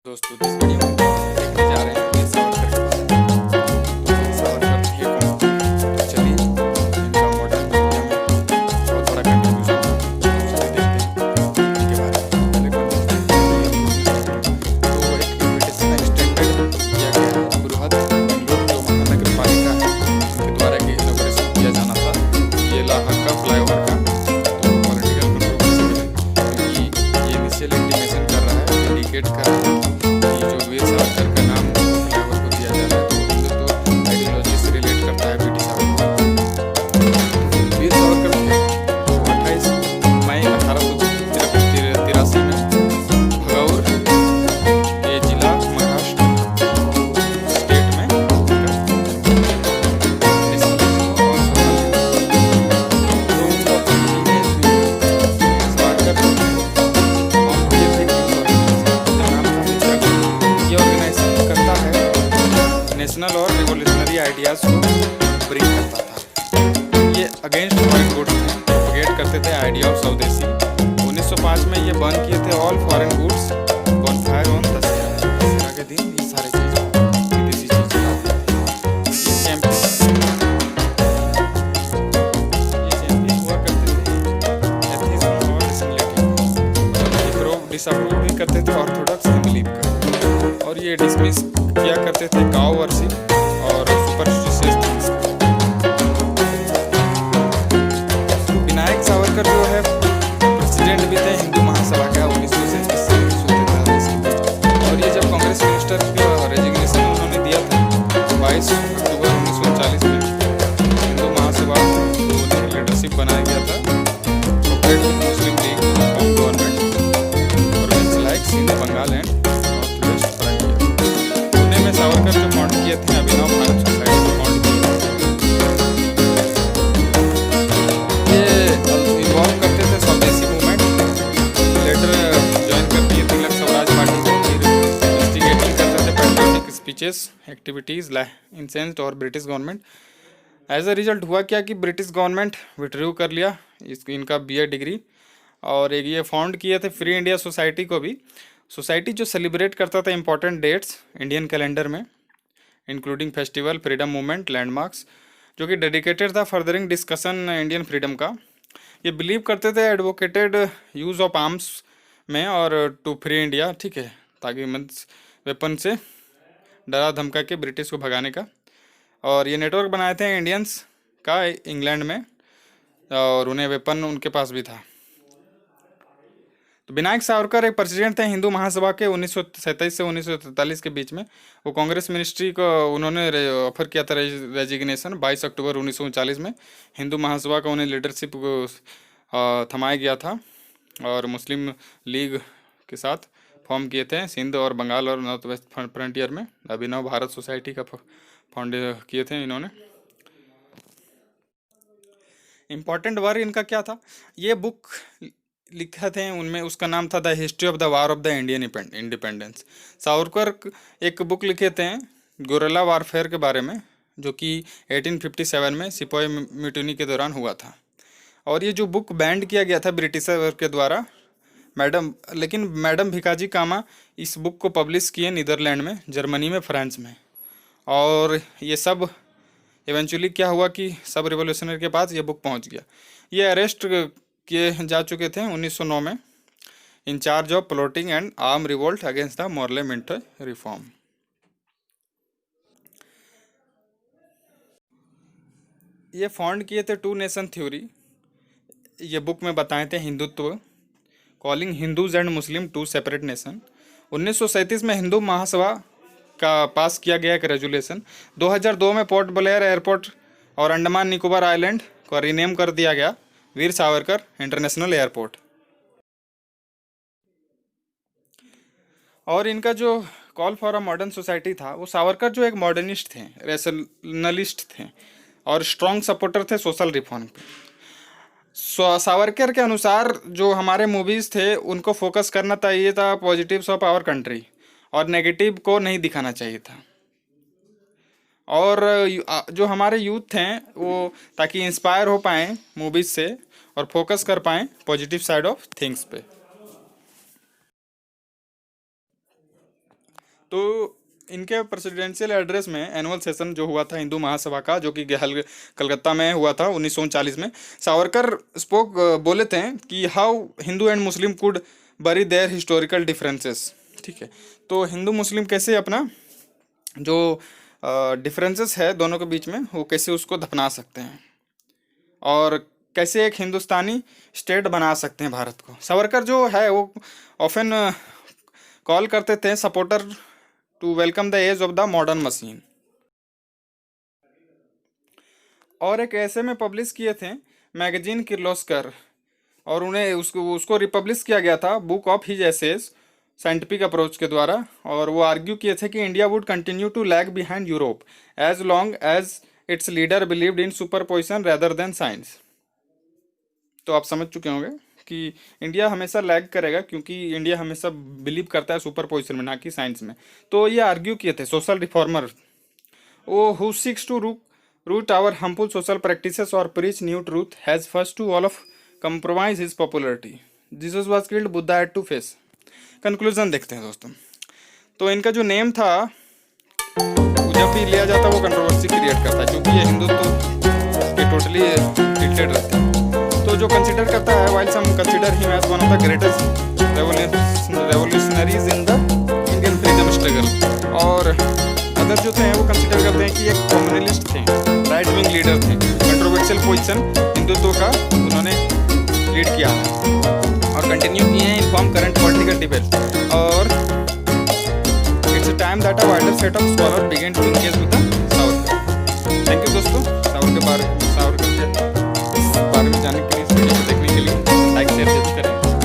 दोस्तों जिस वीडियो में देखने जा रहे हैं वीर सावरकर के बारे में। तो वीर सावरकर थे कौन? तो चलिए इनका मॉडर्न इंडिया में बहुत बड़ा कंट्रीब्यूशन था, चलिए देखते हैं इनके बारे में। पहले तो एक ब्रिटिश में एक्सटेंडेड किया गया बृहद बेंगलुरु जो महानगर पालिका है उनके द्वारा ये इनॉग्रेशन किया जाना था। ये लाहौर का फ्लाईओवर का तो पॉलिटिकल कंट्रोवर्सी क्योंकि ये इनिशियल इंटीमेशन कर रहा है, इंडिकेट कर रहा है जो वीर सावरकर का नाम फ्लाईओवर को दिया जा रहा है, तो हिंदुत्व आइडियोलॉजी से रिलेट करता है वीर सावरकर। वीर सावरकर थे 28 मई 1883 में भगौर ये जिला महाराष्ट्र स्टेट में नेशनल और रिवोल्यूशनरी आइडियाज को ब्रिंग करता था। ये अगेंस्ट फॉरेन गुड्स थे, प्रोपेगेट करते थे आइडिया ऑफ स्वदेशी। 1905 में ये बंद किए थे all foreign goods bonfire on Dussehra के दिन ये सारे चीज़ विदेशी चीज़ें ये चैंपियन हुआ करते थे एथिज्म और डिसमिलिटी, डिसअप्रूव भी करते थे ऑर्थोडॉक्स बिलीफ का, और ये डिसमिस किया करते थे काउ वर्शिप और सुपरस्टिशियस थिंग्स। विनायक सावरकर जो है प्रेसिडेंट भी थे हिंदू महासभा का 1937 से, और ये जब कांग्रेस मिनिस्टर का रेजिग्नेशन उन्होंने दिया था 22 अक्टूबर 1939 में हिंदू महासभा उन्हें लीडरशिप बनाया गया था। Muslim league government province like Sindh, Bengal and north west में सावरकर जो फाउंड किए थे अभिनव भारत सोसाइटी को फाउंड किए। ये इन्वॉल्व करते थे स्वदेशी मूवमेंट, लेटर ज्वाइन करती है तिलक स्वराज पार्टी को, फिर इंस्टिगेटिंग करते थे पैट्रियोटिक स्पीचेस एक्टिविटीज इंसेंस्ड और British government. As a result हुआ क्या कि ब्रिटिश गवर्नमेंट विड्रू कर लिया इनका BA डिग्री, और एक ये फाउंड किए थे फ्री इंडिया सोसाइटी को भी। सोसाइटी जो सेलिब्रेट करता था इंपॉर्टेंट डेट्स इंडियन कैलेंडर में including festival, freedom movement, landmarks, जो कि डेडिकेटेड था फर्दरिंग डिस्कशन इंडियन फ्रीडम का। ये बिलीव करते थे एडवोकेटेड यूज़ ऑफ आर्म्स में और टू फ्री इंडिया, ठीक है, ताकि मीन्स वेपन से डरा धमका के ब्रिटिश को भगाने का। और ये नेटवर्क बनाए थे इंडियंस का इंग्लैंड में, और उन्हें वेपन उनके पास भी था। तो विनायक सावरकर एक प्रेसिडेंट थे हिंदू महासभा के 1927 से 1943 के बीच में। वो कांग्रेस मिनिस्ट्री को उन्होंने ऑफर किया था रेजिग्नेशन 22 अक्टूबर 1939 में। हिंदू महासभा का उन्हें लीडरशिप को थमाया गया था, और मुस्लिम लीग के साथ फॉर्म किए थे सिंध और बंगाल और नॉर्थ वेस्ट फ्रंटियर में। अभिनव भारत सोसाइटी का फाउंड किए थे इन्होंने। इम्पॉर्टेंट वर्क इनका क्या था, ये बुक लिखा थे उनमें, उसका नाम था the history of the war of the Indian independence. Savarkar एक बुक लिखे थे गुरिल्ला वारफेयर के बारे में, जो कि 1857 में सिपाही म्यूटिनी के दौरान हुआ था। और ये जो बुक बैंड किया गया था ब्रिटिशर के द्वारा, लेकिन मैडम भिकाजी कामा इस बुक को पब्लिश किए नीदरलैंड में, जर्मनी में, फ्रांस में। और ये सब इवेंचुअली क्या हुआ कि सब रिवोल्यूशनरी के पास ये बुक पहुंच गया। ये अरेस्ट किए जा चुके थे 1909 में, in charge of plotting and arm revolt against the Morley Minto reform. ये फाउंड किए थे टू नेशन थ्योरी, ये बुक में बताए थे Hindutva, calling Hindus and Muslim to separate nation. 1937 में हिंदू महासभा का पास किया गया एक रेजुलेशन। 2002 में पोर्ट ब्लेयर एयरपोर्ट और अंडमान निकोबार आइलैंड को रीनेम कर दिया गया वीर सावरकर इंटरनेशनल एयरपोर्ट। और इनका जो call for a modern society था, वो सावरकर जो एक मॉडर्निस्ट थे, रैशनलिस्ट थे और स्ट्रॉन्ग सपोर्टर थे सोशल रिफॉर्म पे। सावरकर के अनुसार जो हमारे मूवीज़ थे उनको फोकस करना चाहिए था पॉजिटिव्स ऑफ आवर कंट्री, और नेगेटिव को नहीं दिखाना चाहिए था। और जो हमारे यूथ हैं वो ताकि इंस्पायर हो पाएँ मूवीज़ से और फोकस कर पाएँ पॉजिटिव साइड ऑफ थिंग्स पे। तो इनके प्रेसिडेंशियल एड्रेस में एनुअल सेशन जो हुआ था हिंदू महासभा का, जो कि कलकत्ता में हुआ था 1939 में, सावरकर बोले थे कि how Hindu and Muslim could बरी देयर हिस्टोरिकल डिफरेंसेस। ठीक है, तो हिंदू मुस्लिम कैसे अपना जो डिफरेंसेस है दोनों के बीच में, वो कैसे उसको दफना सकते हैं और कैसे एक हिंदुस्तानी स्टेट बना सकते हैं भारत को। सावरकर जो है वो ऑफन कॉल करते थे supporter to welcome the age of the modern machine. और एक ऐसे में पब्लिश किए थे मैगजीन किर्लोस्कर, और उन्हें उसको रिपब्लिश किया गया था book of his essays scientific approach के द्वारा। और वो आर्ग्यू किए थे कि India would continue to lag behind Europe as long as its leader believed in superposition rather than science. तो आप समझ चुके होंगे कि इंडिया हमेशा लैग करेगा क्योंकि इंडिया हमेशा बिलीव करता है सुपरपोजिशन में, ना कि साइंस में। तो ये आर्ग्यू किए थे social reformer who seeks to root our harmful social practices और preach new truth has first to all of compromise his popularity. Jesus was killed, Buddha had to face. Conclusion देखते हैं दोस्तों। तो इनका जो name था जब भी लिया जाता वो कंट्रोवर्सी क्रिएट करता है क्योंकि ये हिंदुत्व के टोटली रिलेटेड रहते हैं। तो जो कंसिडर करता है while some consider him as one of the greatest revolutionaries in the Indian freedom struggle, और अदर जो थे वो कंसिडर करते हैं कि एक कम्युनलिस्ट थे, राइट विंग लीडर थे, कंट्रोवर्शियल पोजीशन हिंदुत्व का उन्होंने लीड किया और कंटिन्यू किए हैं इन्फॉर्म करंट पॉलिटिकल डिबेट। और it's a time that a wider set of scholar begin to engage with the Savarkar. Thank you दोस्तों। सावरकर के बारे में जानने के लिए, देखने के लिए लाइक शेयर जरूर करें।